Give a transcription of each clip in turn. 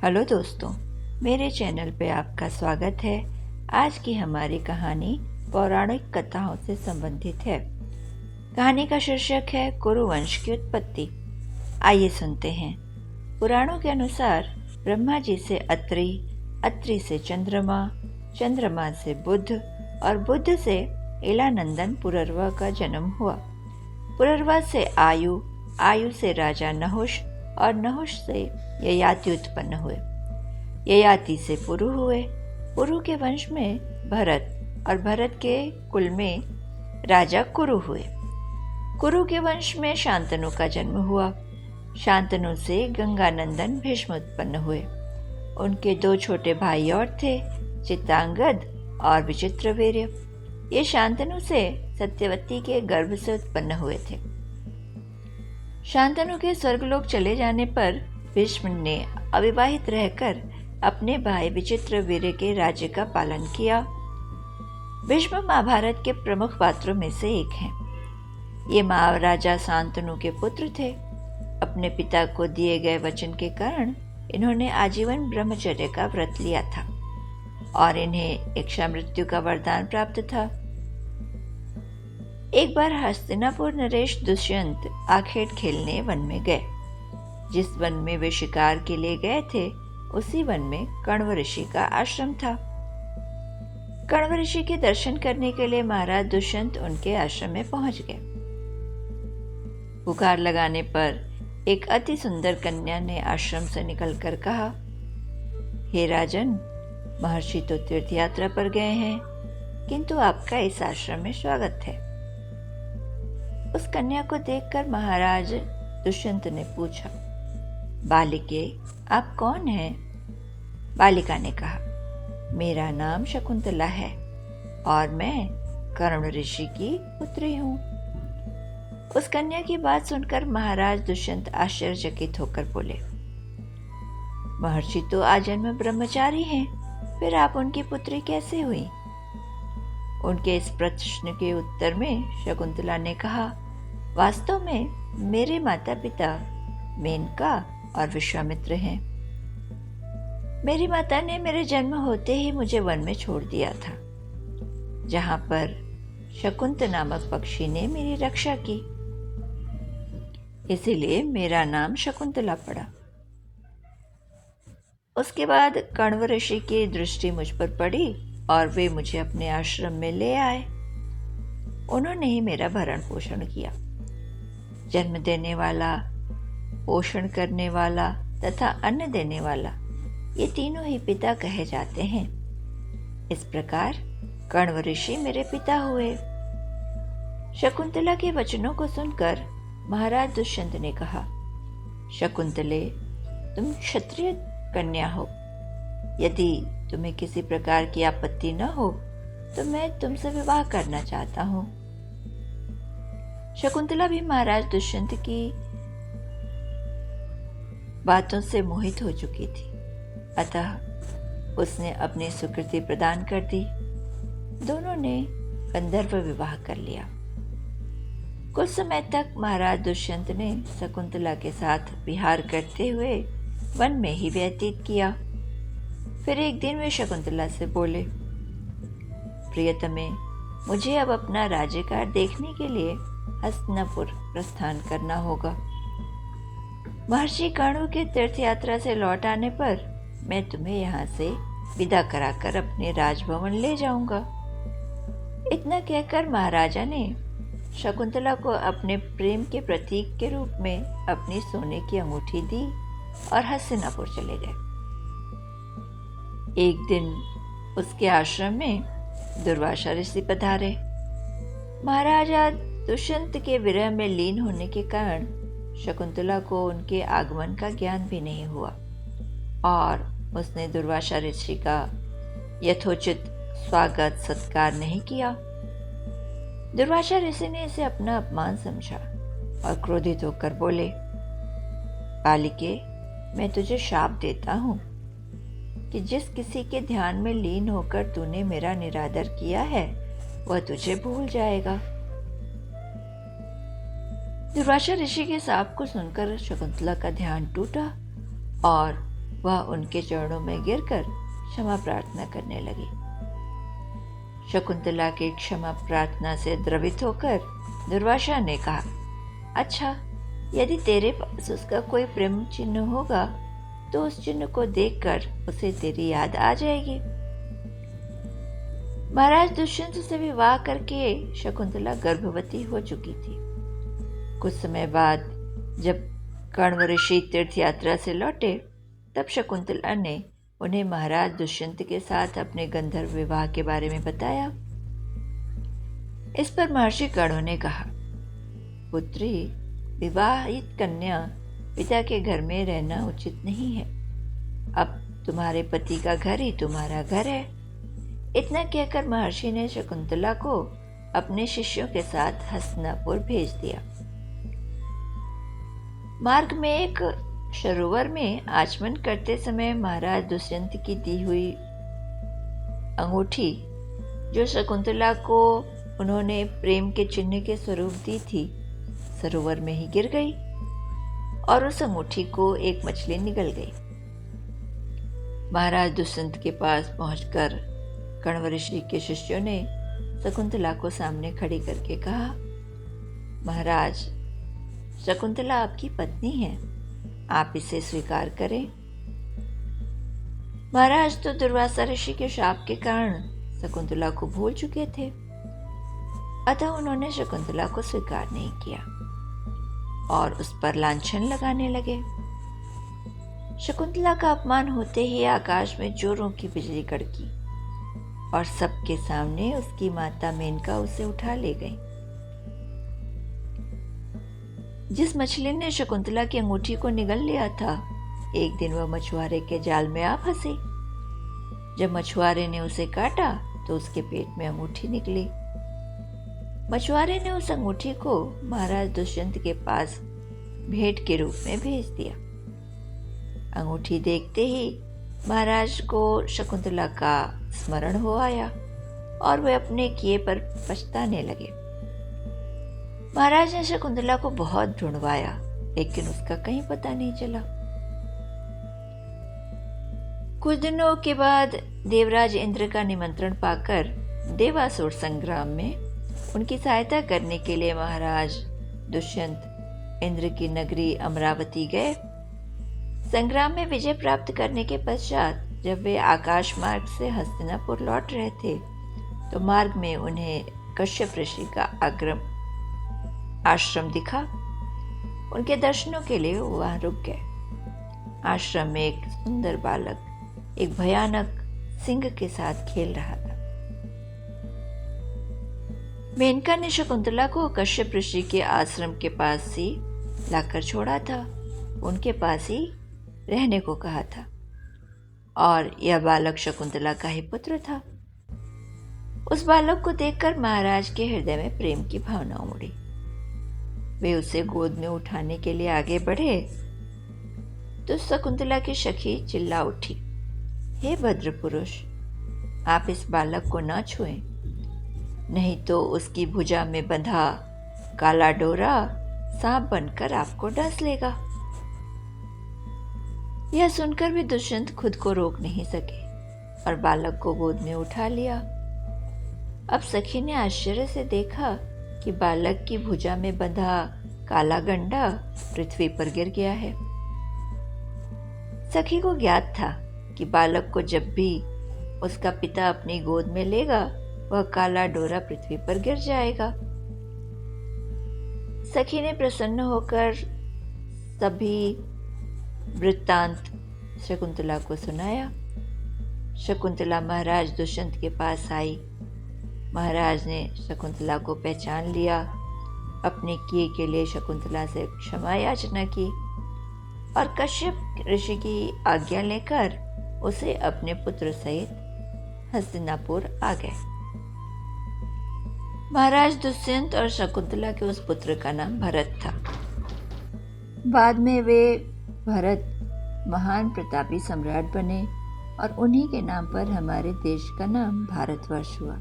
Hello दोस्तों, मेरे channel पे आपका स्वागत है। आज की हमारी कहानी पौराणिक कथाओं से संबंधित है। कहानी का शीर्षक है कुरुवंश की उत्पत्ति। आइए सुनते हैं। पुराणों के अनुसार ब्रह्मा जी से अत्रि, अत्रि से चंद्रमा, चंद्रमा से बुध और बुध से इलानंदन पुरर्वा का जन्म हुआ। पुरर्वा से आयु, आयु से राजा नहुष और नहुष से ययाति उत्पन्न हुए। ययाति से पुरु हुए। पुरु के वंश में भरत और भरत के कुल में राजा कुरु हुए। कुरु के वंश में शांतनु का जन्म हुआ। शांतनु से गंगानंदन भीष्म उत्पन्न हुए। उनके दो छोटे भाई और थे, चित्रांगद और विचित्रवीर्य। ये शांतनु से सत्यवती के गर्भ से उत्पन्न हुए थे। शांतनु के स्वर्गलोक चले जाने पर भीष्म ने अविवाहित रहकर अपने भाई विचित्रवीर्य के राज्य का पालन किया। भीष्म महाभारत के प्रमुख पात्रों में से एक हैं। ये महाराजा शांतनु के पुत्र थे। अपने पिता को दिए गए वचन के कारण इन्होंने आजीवन ब्रह्मचर्य का व्रत लिया था और इन्हें इच्छा मृत्यु का वरदान प्राप्त था। एक बार हस्तिनापुर नरेश दुष्यंत आखेट खेलने वन में गए। जिस वन में वे शिकार के लिए गए थे, उसी वन में कण्व ऋषि का आश्रम था। कण्व ऋषि के दर्शन करने के लिए महाराज दुष्यंत उनके आश्रम में पहुंच गए। पुकार लगाने पर एक अति सुंदर कन्या ने आश्रम से निकलकर कहा, हे राजन, महर्षि तो तीर्थ यात्रा पर गए हैं, किंतु आपका इस आश्रम में स्वागत है। उस कन्या को देखकर महाराज दुष्यंत ने पूछा, बालिके, आप कौन हैं? बालिका ने कहा, मेरा नाम शकुंतला है और मैं कर्ण ऋषि की पुत्री हूँ। उस कन्या की बात सुनकर महाराज दुष्यंत आश्चर्यचकित होकर बोले, महर्षि तो आजन्म ब्रह्मचारी हैं, फिर आप उनकी पुत्री कैसे हुई? उनके इस प्रश्न के उत्तर में शकुंतला ने कहा, वास्तव में मेरे माता पिता मेनका और विश्वामित्र हैं। मेरी माता ने मेरे जन्म होते ही मुझे वन में छोड़ दिया था, जहां पर शकुंत नामक पक्षी ने मेरी रक्षा की। इसीलिए मेरा नाम शकुंतला पड़ा। उसके बाद कण्व ऋषि की दृष्टि मुझ पर पड़ी और वे मुझे अपने आश्रम में ले आए। उन्होंने ही मेरा भरण पोषण किया। जन्म देने वाला, पोषण करने वाला तथा अन्न देने वाला, ये तीनों ही पिता कहे जाते हैं। इस प्रकार कण्व ऋषि मेरे पिता हुए। शकुंतला के वचनों को सुनकर महाराज दुष्यंत ने कहा, शकुंतले, तुम क्षत्रिय कन्या हो। यदि तुम्हें किसी प्रकार की आपत्ति न हो तो मैं तुमसे विवाह करना चाहता हूँ। शकुंतला भी महाराज दुष्यंत की बातों से मोहित हो चुकी थी, अतः उसने अपनी स्वीकृति प्रदान कर दी। दोनों ने गंधर्व विवाह कर लिया। कुछ समय तक महाराज दुष्यंत ने शकुंतला के साथ विहार करते हुए वन में ही व्यतीत किया। फिर एक दिन वे शकुंतला से बोले, प्रियतमे, मुझे अब अपना राज्यकाल देखने के लिए हस्तिनापुर प्रस्थान करना होगा। महर्षि कण्व के तीर्थ यात्रा से लौट आने पर मैं तुम्हें यहाँ से विदा कराकर अपने राजभवन ले जाऊंगा। इतना कहकर महाराजा ने शकुंतला को अपने प्रेम के प्रतीक के रूप में अपनी सोने की अंगूठी दी और हस्तिनापुर चले गए। एक दिन उसके आश्रम में दुर्वासा ऋषि पधारे। महाराजा दुष्यंत के विरह में लीन होने के कारण शकुंतला को उनके आगमन का ज्ञान भी नहीं हुआ और उसने दुर्वासा ऋषि का यथोचित स्वागत सत्कार नहीं किया। दुर्वासा ऋषि ने इसे अपना अपमान समझा और क्रोधित होकर बोले, बालिके, मैं तुझे शाप देता हूँ कि जिस किसी के ध्यान में लीन होकर तूने मेरा निरादर किया है, वह तुझे भूल जाएगा। दुर्वासा ऋषि के शाप को सुनकर शकुंतला का ध्यान टूटा और वह उनके चरणों में गिरकर क्षमा प्रार्थना करने लगी। शकुंतला की क्षमा प्रार्थना से द्रवित होकर दुर्वासा ने कहा, अच्छा, यदि तेरे पास उसका कोई प्रेम चिन्ह होगा तो उस चिन्ह को देखकर उसे तेरी याद आ जाएगी। महाराज दुष्यंत से विवाह करके शकुंतला गर्भवती हो चुकी थी। कुछ समय बाद जब कण्व ऋषि तीर्थ यात्रा से लौटे तब शकुंतला ने उन्हें महाराज दुष्यंत के साथ अपने गंधर्व विवाह के बारे में बताया। इस पर महर्षि कण्व ने कहा, पुत्री, विवाहित कन्या पिता के घर में रहना उचित नहीं है। अब तुम्हारे पति का घर ही तुम्हारा घर है। इतना कहकर महर्षि ने शकुंतला को अपने शिष्यों के साथ हस्तिनापुर भेज दिया। मार्ग में एक सरोवर में आचमन करते समय महाराज दुष्यंत की दी हुई अंगूठी, जो शकुंतला को उन्होंने प्रेम के चिन्ह के स्वरूप दी थी, सरोवर में ही गिर गई और उस अंगूठी को एक मछली निगल गई। महाराज दुष्यंत के पास पहुंचकर कण्व ऋषि के शिष्यों ने शकुंतला को सामने खड़ी करके कहा, महाराज, शकुंतला आपकी पत्नी है, आप इसे स्वीकार करें। महाराज तो दुर्वासा ऋषि के शाप के कारण शकुंतला को भूल चुके थे, अतः उन्होंने शकुंतला को स्वीकार नहीं किया और उस पर लांछन लगाने लगे। शकुंतला का अपमान होते ही आकाश में जोरों की बिजली कड़की और सबके सामने उसकी माता मेनका उसे उठा ले गई। जिस मछली ने शकुंतला की अंगूठी को निगल लिया था, एक दिन वह मछुआरे के जाल में आ फंसी। जब मछुआरे ने उसे काटा तो उसके पेट में अंगूठी निकली। मछुआरे ने उस अंगूठी को महाराज दुष्यंत के पास भेंट के रूप में भेज दिया। अंगूठी देखते ही महाराज को शकुंतला का स्मरण हो आया और वे अपने किए पर पछताने लगे। महाराज ने शकुंतला को बहुत ढूंढवाया, लेकिन उसका कहीं पता नहीं चला। कुछ दिनों के बाद देवराज इंद्र का निमंत्रण पाकर देवासुर संग्राम में उनकी सहायता करने के लिए महाराज दुष्यंत इंद्र की नगरी अमरावती गए। संग्राम में विजय प्राप्त करने के पश्चात जब वे आकाश मार्ग से हस्तिनापुर लौट रहे थे तो मार्ग में उन्हें कश्यप ऋषि का आश्रम दिखा। उनके दर्शनों के लिए वो वहां रुक गए। आश्रम में एक सुंदर बालक एक भयानक सिंह के साथ खेल रहा था। मेनका ने शकुंतला को कश्यप ऋषि के आश्रम के पास ही लाकर छोड़ा था, उनके पास ही रहने को कहा था और यह बालक शकुंतला का ही पुत्र था। उस बालक को देखकर महाराज के हृदय में प्रेम की भावना उमड़ी। वे उसे गोद में उठाने के लिए आगे बढ़े तो शकुंतला की सखी चिल्ला उठी, हे भद्र पुरुष, आप इस बालक को न छुएं, नहीं तो उसकी भुजा में बंधा काला डोरा सांप बनकर आपको डस लेगा। यह सुनकर भी दुष्यंत खुद को रोक नहीं सके और बालक को गोद में उठा लिया। अब सखी ने आश्चर्य से देखा कि बालक की भुजा में बंधा काला गंडा पृथ्वी पर गिर गया है। सखी को ज्ञात था कि बालक को जब भी उसका पिता अपनी गोद में लेगा वह काला डोरा पृथ्वी पर गिर जाएगा। सखी ने प्रसन्न होकर सभी वृत्तांत शकुंतला को सुनाया। शकुंतला महाराज दुष्यंत के पास आई। महाराज ने शकुंतला को पहचान लिया, अपने किए के लिए शकुंतला से क्षमा याचना की और कश्यप ऋषि की आज्ञा लेकर उसे अपने पुत्र सहित हस्तिनापुर आ गए। महाराज दुष्यंत और शकुंतला के उस पुत्र का नाम भरत था। बाद में वे भरत महान प्रतापी सम्राट बने और उन्हीं के नाम पर हमारे देश का नाम भारतवर्ष हुआ।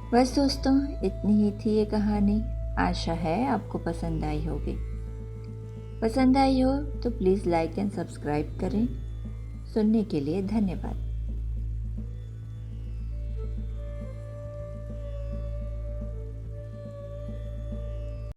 बस दोस्तों, इतनी ही थी ये कहानी। आशा है आपको पसंद आई होगी। पसंद आई हो तो प्लीज़ लाइक एंड सब्सक्राइब करें। सुनने के लिए धन्यवाद।